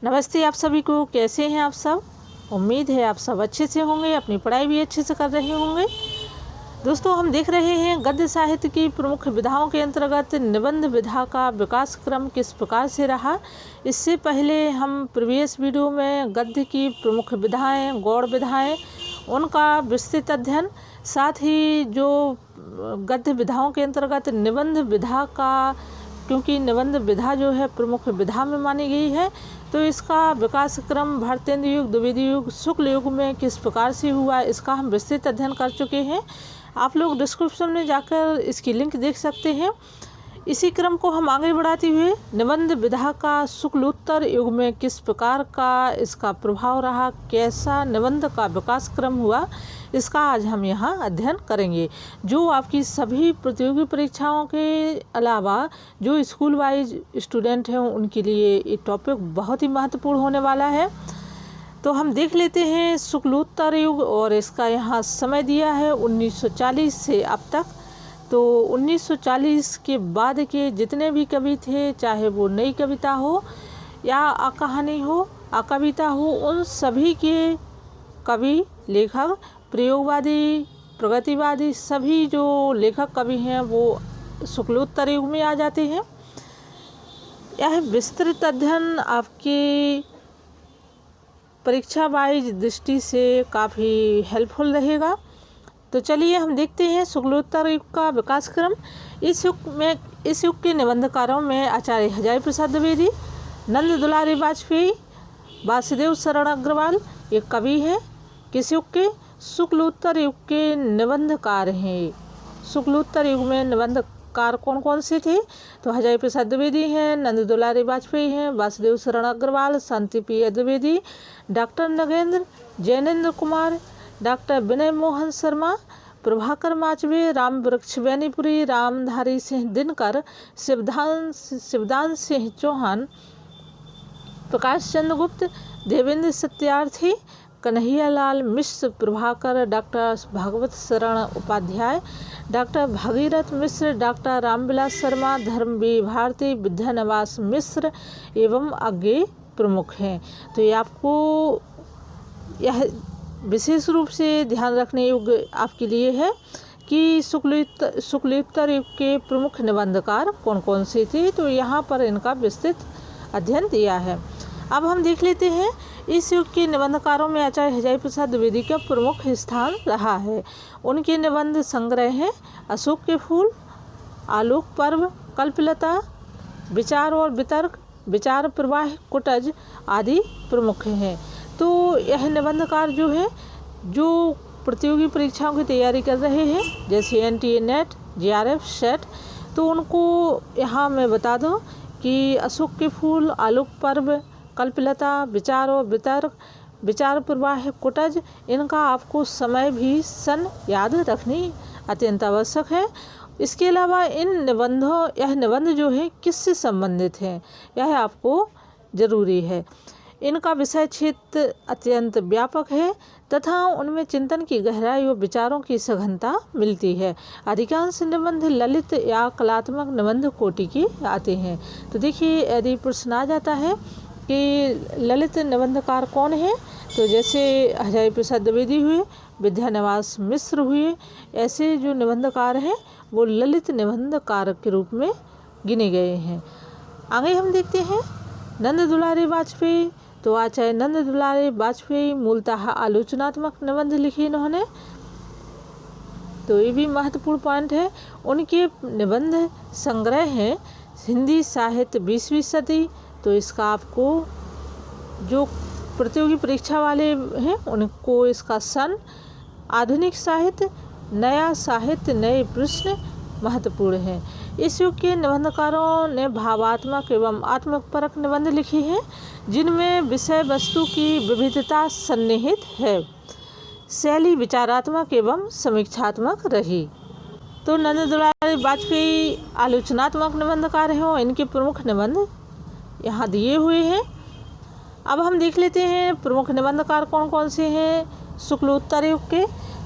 नमस्ते आप सभी को। कैसे हैं आप सब? उम्मीद है आप सब अच्छे से होंगे, अपनी पढ़ाई भी अच्छे से कर रहे होंगे। दोस्तों, हम देख रहे हैं गद्य साहित्य की प्रमुख विधाओं के अंतर्गत निबंध विधा का विकास क्रम किस प्रकार से रहा। इससे पहले हम प्रीवियस वीडियो में गद्य की प्रमुख विधाएं, गौड़ विधाएं, उनका विस्तृत अध्ययन, साथ ही जो गद्य विधाओं के अंतर्गत निबंध विधा का, क्योंकि निबंध विधा जो है प्रमुख विधा में मानी गई है, तो इसका विकास क्रम भारतेंद्र युग, द्विवेदी युग, शुक्ल युग में किस प्रकार से हुआ, इसका हम विस्तृत अध्ययन कर चुके हैं। आप लोग डिस्क्रिप्शन में जाकर इसकी लिंक देख सकते हैं। इसी क्रम को हम आगे बढ़ाते हुए निबंध विधा का शुक्लोत्तर युग में किस प्रकार का इसका प्रभाव रहा, कैसा निबंध का विकास क्रम हुआ, इसका आज हम यहाँ अध्ययन करेंगे। जो आपकी सभी प्रतियोगी परीक्षाओं के अलावा जो स्कूल वाइज स्टूडेंट हैं उनके लिए ये टॉपिक बहुत ही महत्वपूर्ण होने वाला है। तो हम देख लेते हैं शुक्लोत्तर युग, और इसका यहाँ समय दिया है 1940 से अब तक। तो 1940 के बाद के जितने भी कवि थे, चाहे वो नई कविता हो या कहानी हो, कविता हो, उन सभी के कवि, लेखक, प्रयोगवादी, प्रगतिवादी, सभी जो लेखक कवि हैं वो शुक्लोत्तर युग में आ जाते हैं। यह विस्तृत अध्ययन आपकी परीक्षा वाइज दृष्टि से काफ़ी हेल्पफुल रहेगा। तो चलिए हम देखते हैं शुक्लोत्तर युग का विकास क्रम। इस युग के निबंधकारों में आचार्य हजारी प्रसाद द्विवेदी, नंद दुलारी वाजपेयी, वासुदेव शरण अग्रवाल ये कवि हैं। किस युग के? शुक्लोत्तर युग के निबंधकार हैं। शुक्लोत्तर युग में निबंधकार कौन कौन से थे? तो हजारी प्रसाद द्विवेदी हैं, नंद दुलारी वाजपेयी हैं, वासुदेव शरण अग्रवाल, शांति प्रिय द्विवेदी, डॉक्टर नगेंद्र, जैनेन्द्र कुमार, डॉक्टर विनय मोहन शर्मा, प्रभाकर माचवे, राम वृक्ष बैनीपुरी, रामधारी सिंह दिनकर, शिवदान सिंह चौहान, प्रकाश चंद्र गुप्त, देवेंद्र सत्यार्थी, कन्हैयालाल मिश्र, प्रभाकर, डॉक्टर भागवत शरण उपाध्याय, डॉक्टर भागीरथ मिश्र, डॉक्टर रामविलास शर्मा, धर्मवीर भारती, विद्यानिवास मिश्र एवं आगे प्रमुख हैं। तो ये आपको यह विशेष रूप से ध्यान रखने योग्य आपके लिए है कि शुक्लोत्तर युग के प्रमुख निबंधकार कौन कौन से थे। तो यहाँ पर इनका विस्तृत अध्ययन दिया है। अब हम देख लेते हैं इस युग के निबंधकारों में आचार्य हजारी प्रसाद द्विवेदी का प्रमुख स्थान रहा है। उनके निबंध संग्रह हैं अशोक के फूल, आलोक पर्व, कल्पलता, विचार और वितर्क, विचार प्रवाह, कुटज आदि प्रमुख हैं। तो यह निबंधकार जो है, जो प्रतियोगी परीक्षाओं की तैयारी कर रहे हैं, जैसे NTA नेट, JRF, सेट, तो उनको यहाँ मैं बता दूँ कि अशोक के फूल, आलोक पर्व, कल्पलता, विचार और वितर्क, विचार प्रवाह, कुटज, इनका आपको समय भी सन याद रखनी अत्यंत आवश्यक है। इसके अलावा यह निबंध जो है किससे संबंधित है, यह आपको ज़रूरी है। इनका विषय क्षेत्र अत्यंत व्यापक है तथा उनमें चिंतन की गहराई और विचारों की सघनता मिलती है। अधिकांश निबंध ललित या कलात्मक निबंध कोटि के आते हैं। तो देखिए, यदि प्रश्न आ जाता है कि ललित निबंधकार कौन है, तो जैसे हजारी प्रसाद द्विवेदी हुए, विद्यानिवास मिश्र हुए, ऐसे जो निबंधकार हैं वो ललित निबंधकार के रूप में गिने गए हैं। आगे हम देखते हैं नंद दुलारी वाजपेयी। तो आचार्य नंद दुलारी वाजपेयी मूलतः आलोचनात्मक निबंध लिखे इन्होंने, तो ये भी महत्वपूर्ण पॉइंट है। उनके निबंध संग्रह हैं हिंदी साहित्य 20वीं सदी। तो इसका आपको जो प्रतियोगी परीक्षा वाले हैं उनको इसका सन, आधुनिक साहित्य, नया साहित्य, नए प्रश्न महत्वपूर्ण है। इस युग के निबंधकारों ने भावात्मक एवं आत्मपरक निबंध लिखे हैं जिनमें विषय वस्तु की विविधता सन्निहित है। शैली विचारात्मक एवं समीक्षात्मक रही। तो नंद दुलारी वाजपेयी आलोचनात्मक निबंधकार हैं और इनके प्रमुख निबंध यहाँ दिए हुए हैं। अब हम देख लेते हैं प्रमुख निबंधकार कौन कौन से हैं शुक्लोत्तर युग के।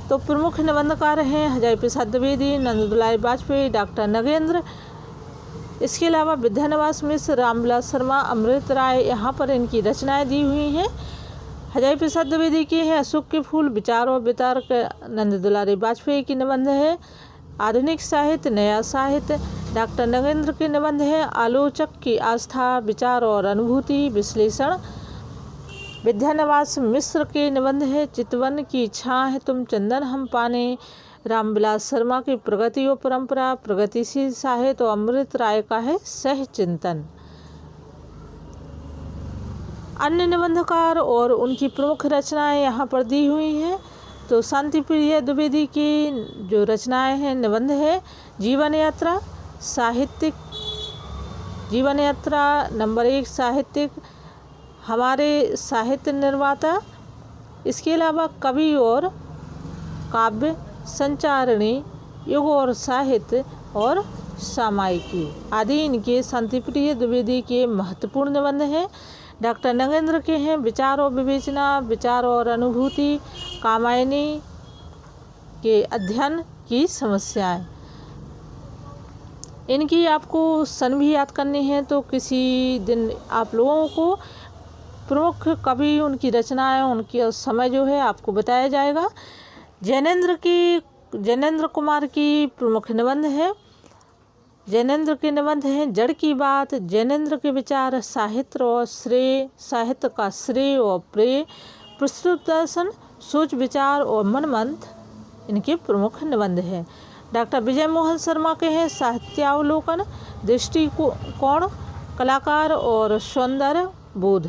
तो प्रमुख निबंधकार हैं हजारी प्रसाद द्विवेदी, नंद दुलारी वाजपेयी, डॉक्टर नगेंद्र, इसके अलावा विद्यानिवास मिश्र, रामविलास शर्मा, अमृत राय, यहाँ पर इनकी रचनाएं दी हुई हैं। हजारी प्रसाद द्विवेदी के हैं अशोक के फूल, विचार और वितर्क, नंद दुलारी वाजपेयी की निबंध है। आधुनिक साहित्य, नया साहित्य, डॉक्टर नगेंद्र के निबंध है। आलोचक की आस्था, विचार और अनुभूति, विश्लेषण, विद्यानिवास मिश्र के निबंध है। चितवन की छाह तुम चंदन हम पाने, रामविलास शर्मा की प्रगति और परंपरा, प्रगतिशील साहित्य, और अमृत राय का है सह चिंतन। अन्य निबंधकार और उनकी प्रमुख रचनाएं यहाँ पर दी हुई हैं। तो शांतिप्रिय द्विवेदी की जो रचनाएं हैं, निबंध है जीवन यात्रा, साहित्यिक जीवन यात्रा नंबर 1 साहित्यिक, हमारे साहित्य निर्माता। इसके अलावा कवि और काव्य, संचारणी, युग और साहित्य और सामायिकी आदि इनके शांतिप्रिय द्विवेदी के महत्वपूर्ण निबंध हैं। डॉक्टर नगेंद्र के हैं विचार और विवेचना, विचार और अनुभूति, कामायनी के अध्ययन की समस्याएं। इनकी आपको सन भी याद करनी है तो किसी दिन आप लोगों को प्रमुख कवि, उनकी रचनाएं, उनके समय जो है आपको बताया जाएगा। जैनेन्द्र कुमार की प्रमुख निबंध है। जैनेन्द्र के निबंध हैं जड़ की बात, जैनेन्द्र के विचार, साहित्य और श्रेय, साहित्य का श्रेय और प्रेय, प्रस्तुत दर्शन, सोच विचार और मनमंथ इनके प्रमुख निबंध हैं। डॉक्टर विजय मोहन शर्मा के हैं साहित्यावलोकन, दृष्टिकोण, कलाकार और सौंदर्य बोध।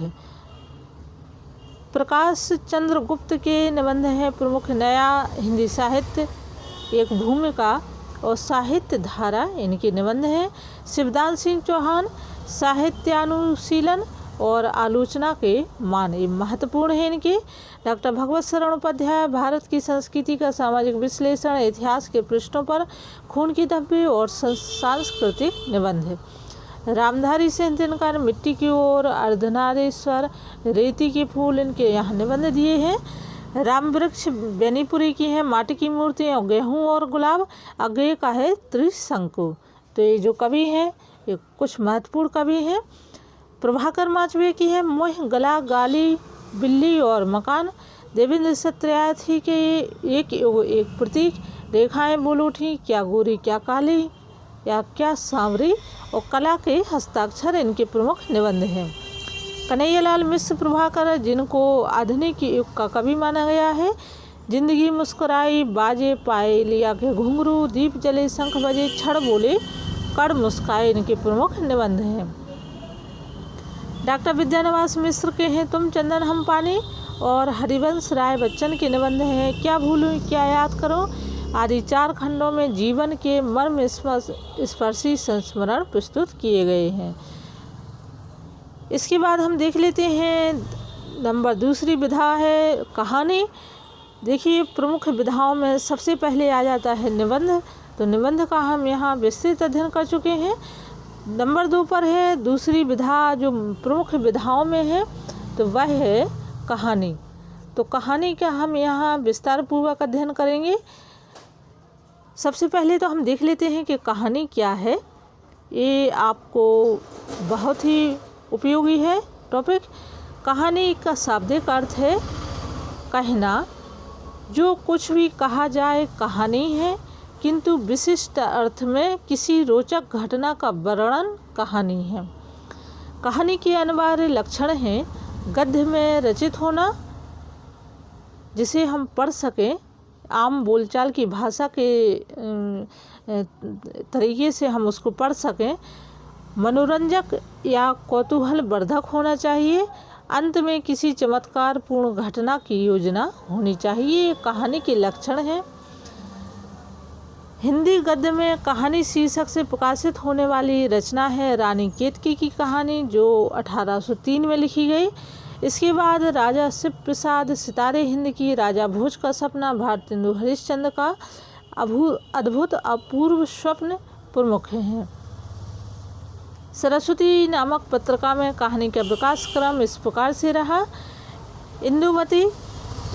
प्रकाश चंद्र गुप्त के निबंध हैं प्रमुख नया हिंदी साहित्य, एक भूमिका और साहित्य धारा इनके निबंध हैं। शिवदान सिंह चौहान, साहित्यानुशीलन और आलोचना के मान, ये महत्वपूर्ण है इनके। डॉक्टर भगवत शरण उपाध्याय, भारत की संस्कृति का सामाजिक विश्लेषण, इतिहास के पृष्ठों पर खून की धब्बे और सांस्कृतिक निबंध है। रामधारी सिंह दिनकर, मिट्टी की ओर, अर्धनारीश्वर, रेती के फूल इनके यहाँ निबंध दिए हैं। रामवृक्ष बेनीपुरी की है माटी की मूर्तियाँ, गेहूँ और गुलाब, अज्ञेय का है त्रिशंकु। तो ये जो कवि हैं ये कुछ महत्वपूर्ण कवि हैं। प्रभाकर माचवे की है मोह, गला, गाली, बिल्ली और मकान। देवेंद्र सत्यार्थी के एक युग एक प्रतीक, रेखाएं बोल उठी, क्या गोरी क्या काली या क्या सांवरी, और कला के हस्ताक्षर इनके प्रमुख निबंध हैं। कन्हैयालाल मिश्र प्रभाकर, जिनको आधुनिक युग का कवि माना गया है। जिंदगी मुस्कुराई, बाजे पाए लिया के घुंघरू, दीप जले शंख बजे, छड़ बोले कड़ मुस्काए इनके प्रमुख निबंध हैं। डॉक्टर विद्यानिवास मिश्र के हैं तुम चंदन हम पानी, और हरिवंश राय बच्चन के निबंध हैं क्या भूलूं क्या याद करो आदि 4 खंडों में जीवन के मर्म स्पर्शी संस्मरण प्रस्तुत किए गए हैं। इसके बाद हम देख लेते हैं नंबर दूसरी विधा है कहानी। देखिए प्रमुख विधाओं में सबसे पहले आ जाता है निबंध। तो निबंध का हम यहाँ विस्तृत अध्ययन कर चुके हैं। नंबर 2 पर है दूसरी विधा जो प्रमुख विधाओं में है, तो वह है कहानी। तो कहानी का हम यहाँ विस्तार पूर्वक अध्ययन करेंगे। सबसे पहले तो हम देख लेते हैं कि कहानी क्या है। ये आपको बहुत ही उपयोगी है टॉपिक। कहानी का शाब्दिक अर्थ है कहना। जो कुछ भी कहा जाए कहानी है, किंतु विशिष्ट अर्थ में किसी रोचक घटना का वर्णन कहानी है। कहानी के अनिवार्य लक्षण हैं गद्य में रचित होना, जिसे हम पढ़ सकें, आम बोलचाल की भाषा के तरीके से हम उसको पढ़ सकें, मनोरंजक या कौतूहल वर्धक होना चाहिए, अंत में किसी चमत्कार पूर्ण घटना की योजना होनी चाहिए। ये कहानी के लक्षण हैं। हिंदी गद्य में कहानी शीर्षक से प्रकाशित होने वाली रचना है रानी केतकी की कहानी, जो 1803 में लिखी गई। इसके बाद राजा शिव प्रसाद, सितारे हिंद की, राजा भोज का सपना, भारतेंदु हरिश्चंद्र का अद्भुत अपूर्व स्वप्न प्रमुख हैं। सरस्वती नामक पत्रिका में कहानी का विकास क्रम इस प्रकार से रहा। इंदुमती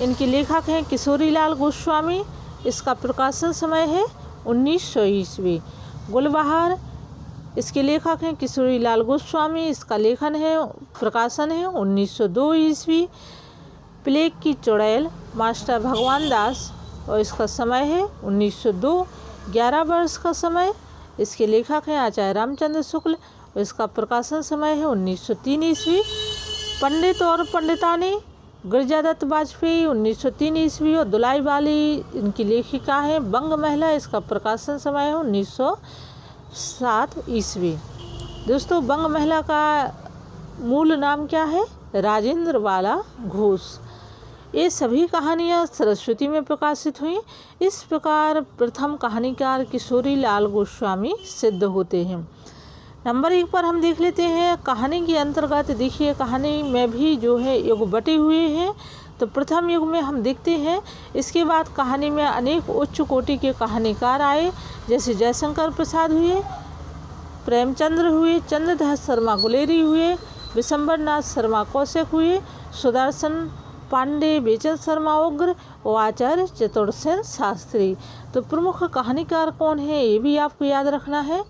इनके लेखक हैं किशोरीलाल गोस्वामी। इसका प्रकाशन समय है 1900 ईस्वी। गुलबहार इसके लेखक हैं किशोरी लाल गोस्वामी। इसका लेखन है, प्रकाशन है 1902 ईस्वी। प्लेग की चुड़ैल मास्टर भगवान दास, और इसका समय है 1902, 11 वर्ष का समय। इसके लेखक हैं आचार्य रामचंद्र शुक्ल, और इसका प्रकाशन समय है 1903 ईस्वी। पंडित और पंडितानी गिरिजादत्त वाजपेयी 1903 ईस्वी, और दुलाई बाली इनकी लेखिका है। बंग महिला, इसका प्रकाशन समय है 1907 ईस्वी। दोस्तों, बंग महिला का मूल नाम क्या है? राजेंद्र बाला घोष। ये सभी कहानियाँ सरस्वती में प्रकाशित हुई। इस प्रकार प्रथम कहानीकार किशोरी लाल गोस्वामी सिद्ध होते हैं। नंबर 1 पर हम देख लेते हैं कहानी के अंतर्गत। देखिए, कहानी में भी जो है युग बटे हुए हैं। तो प्रथम युग में हम देखते हैं, इसके बाद कहानी में अनेक उच्च कोटि के कहानीकार आए, जैसे जयशंकर प्रसाद हुए, प्रेमचंद्र हुए, चंद्रदास शर्मा गुलेरी हुए, विशंबर नाथ शर्मा कौशिक हुए, सुदर्शन पांडे, बेचन शर्मा उग्र और आचार्य चतुर्सेन शास्त्री। तो प्रमुख कहानीकार कौन है, ये भी आपको याद रखना है।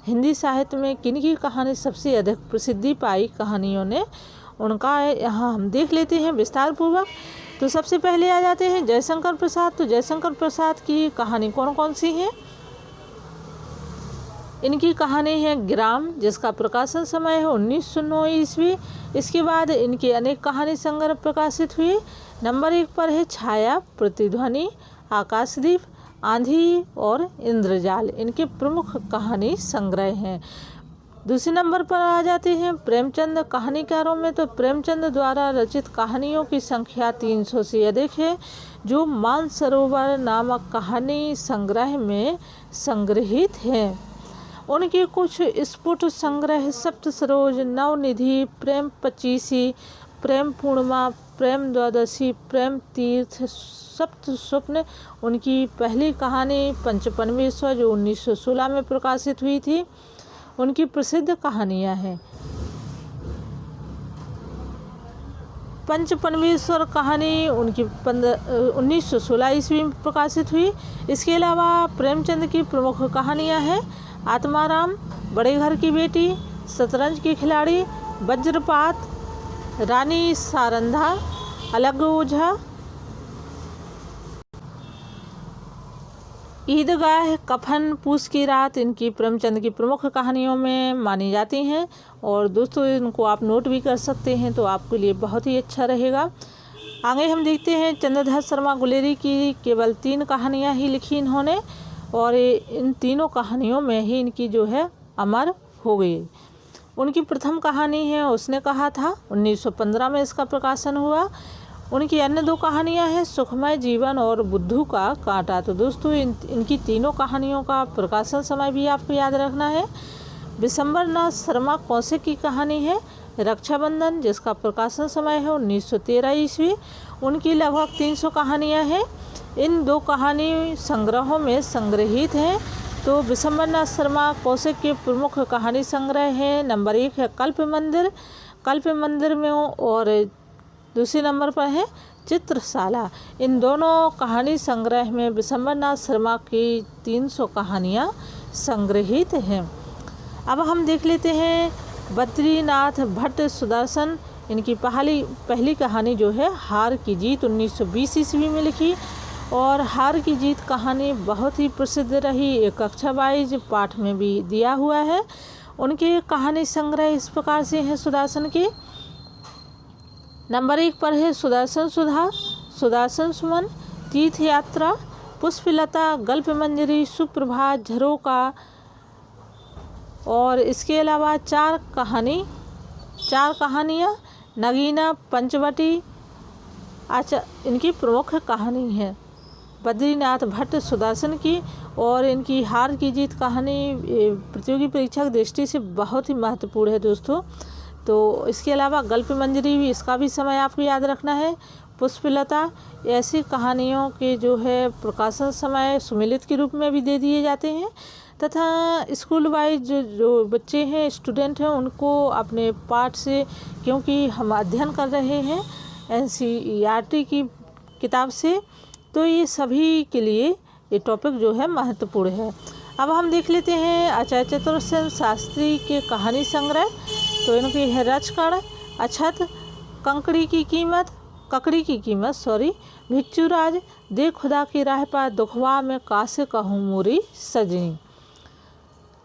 हिंदी साहित्य में किनकी कहानी सबसे अधिक प्रसिद्धि पाई कहानियों ने, उनका यहाँ हम देख लेते हैं विस्तार पूर्वक। तो सबसे पहले आ जाते हैं जयशंकर प्रसाद। तो जयशंकर प्रसाद की कहानी कौन कौन सी है? इनकी कहानी है ग्राम, जिसका प्रकाशन समय है 1909 ईस्वी। इसके बाद इनके अनेक कहानी संग्रह प्रकाशित हुए। नंबर 1 पर है छाया, प्रतिध्वनि, आकाशदीप, आंधी और इंद्रजाल। इनके प्रमुख कहानी संग्रह हैं। दूसरे नंबर पर आ जाते हैं प्रेमचंद। कहानीकारों में तो प्रेमचंद द्वारा रचित कहानियों की संख्या 300 से अधिक है, जो मानसरोवर नामक कहानी संग्रह में संग्रहित हैं। उनके कुछ स्फुट संग्रह सप्तसरोज, नवनिधि, प्रेम पचीसी, प्रेम पूर्णिमा, प्रेम द्वादशी, प्रेम तीर्थ, सप्त स्वप्न। उनकी पहली कहानी पंचपनवेश्वर, जो 1916 में प्रकाशित हुई थी, उनकी प्रसिद्ध कहानियाँ हैं। पंचपनवेश्वर कहानी उनकी 1916 ईस्वी में प्रकाशित हुई। इसके अलावा प्रेमचंद की प्रमुख कहानियाँ हैं आत्माराम, बड़े घर की बेटी, शतरंज की खिलाड़ी, वज्रपात, रानी सारंधा, अलग ओझा, ईदगाह, कफन, पूस की रात। इनकी प्रेमचंद की प्रमुख कहानियों में मानी जाती हैं। और दोस्तों, इनको आप नोट भी कर सकते हैं, तो आपके लिए बहुत ही अच्छा रहेगा। आगे हम देखते हैं चंद्रदास शर्मा गुलेरी की केवल 3 कहानियाँ ही लिखी इन्होंने, और इन तीनों कहानियों में ही इनकी जो है अमर हो गई। उनकी प्रथम कहानी है उसने कहा था, 1915 में इसका प्रकाशन हुआ। उनकी अन्य 2 कहानियां हैं सुखमय जीवन और बुद्धू का कांटा। तो दोस्तों, इनकी तीनों कहानियों का प्रकाशन समय भी आपको याद रखना है। विशंबर नाथ शर्मा कौशिक की कहानी है रक्षाबंधन, जिसका प्रकाशन समय है 1913 ईस्वी। उनकी लगभग 300 कहानियाँ हैं, इन 2 कहानी संग्रहों में संग्रहित हैं। तो विशंबर नाथ शर्मा कौशिक के प्रमुख कहानी संग्रह हैं। नंबर 1 है कल्प मंदिर, कल्प मंदिर में, और दूसरे नंबर पर है चित्रशाला। इन दोनों कहानी संग्रह में विशंबर नाथ शर्मा की 300 कहानियाँ संग्रहित हैं। अब हम देख लेते हैं बद्रीनाथ भट्ट सुदर्शन। इनकी पहली कहानी जो है हार की जीत 1920 ईस्वी में लिखी, और हार की जीत कहानी बहुत ही प्रसिद्ध रही, एक कक्षा वाइज पाठ में भी दिया हुआ है। उनके कहानी संग्रह इस प्रकार से हैं सुदर्शन के। नंबर 1 पर है सुदर्शन सुधा, सुदर्शन सुमन, तीर्थ यात्रा, पुष्पलता, गल्प मंजरी, सुप्रभात, झरोका। और इसके अलावा 4 कहानियाँ नगीना, पंचवटी, इनकी प्रमुख कहानी है बद्रीनाथ भट्ट सुदर्शन की। और इनकी हार की जीत कहानी प्रतियोगी परीक्षा की दृष्टि से बहुत ही महत्वपूर्ण है दोस्तों। तो इसके अलावा गल्प मंजरी भी, इसका भी समय आपको याद रखना है। पुष्पलता, ऐसी कहानियों के जो है प्रकाशन समय सुमेलित के रूप में भी दे दिए जाते हैं। तथा स्कूल वाइज जो बच्चे हैं, स्टूडेंट हैं, उनको अपने पाठ से, क्योंकि हम अध्ययन कर रहे हैं NCERT की किताब से, तो ये सभी के लिए ये टॉपिक जो है महत्वपूर्ण है। अब हम देख लेते हैं आचार्य चतुरसेन शास्त्री के कहानी संग्रह। तो इनकी है रचकण, अछत, ककड़ी की कीमत, भिक्षुराज, दे खुदा की राह पर, दुखवा में कासे कहूँ मोरी सजनी।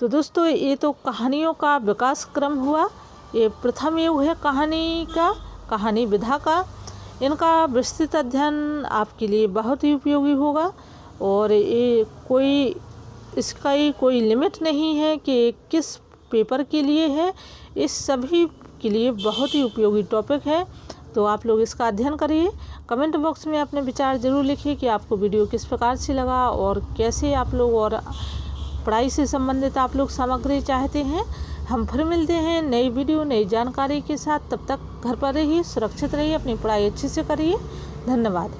तो दोस्तों ये तो कहानियों का विकास क्रम हुआ। ये प्रथम युग है कहानी विधा का। इनका विस्तृत अध्ययन आपके लिए बहुत ही उपयोगी होगा और ये इसका कोई लिमिट नहीं है कि किस पेपर के लिए है। इस सभी के लिए बहुत ही उपयोगी टॉपिक है। तो आप लोग इसका अध्ययन करिए। कमेंट बॉक्स में अपने विचार ज़रूर लिखिए कि आपको वीडियो किस प्रकार से लगा और कैसे आप लोग और पढ़ाई से संबंधित आप लोग सामग्री चाहते हैं। हम फिर मिलते हैं नई वीडियो नई जानकारी के साथ। तब तक घर पर रहिए, सुरक्षित रहिए, अपनी पढ़ाई अच्छे से करिए। धन्यवाद।